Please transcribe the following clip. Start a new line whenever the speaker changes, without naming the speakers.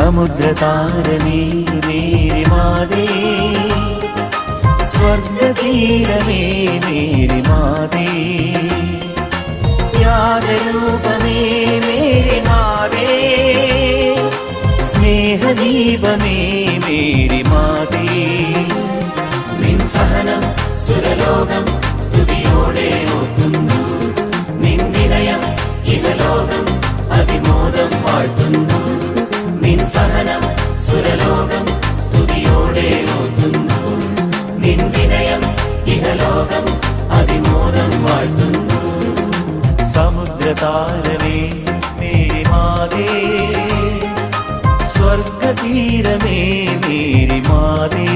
സമുദ്രതാരമേ Mary മാതേ, സ്വർഗതീരമേ Mary മാതേ, ത്യാഗരൂപമേ Mary മാതേ, സ്നേഹദീപമേ Mary മാതേ. നിൻ സഹനം സുരലോകം സ്തുതിയോടെ ഓർക്കുന്നു, നിൻ വിനയം ഇഹലോകം അതിമോദം വാഴ്ത്തുന്നു. നിൻ സഹനം സുരലോകം സ്തുതിയോടെ ഓർക്കുന്നു, നിൻ വിനയം ഇഹലോകം അതിമോദം വാഴ്ത്തുന്നു. സമുദ്രതാരമേ മേരി മാതേ, സ്വർഗതീരമേ മേരി മാതേ.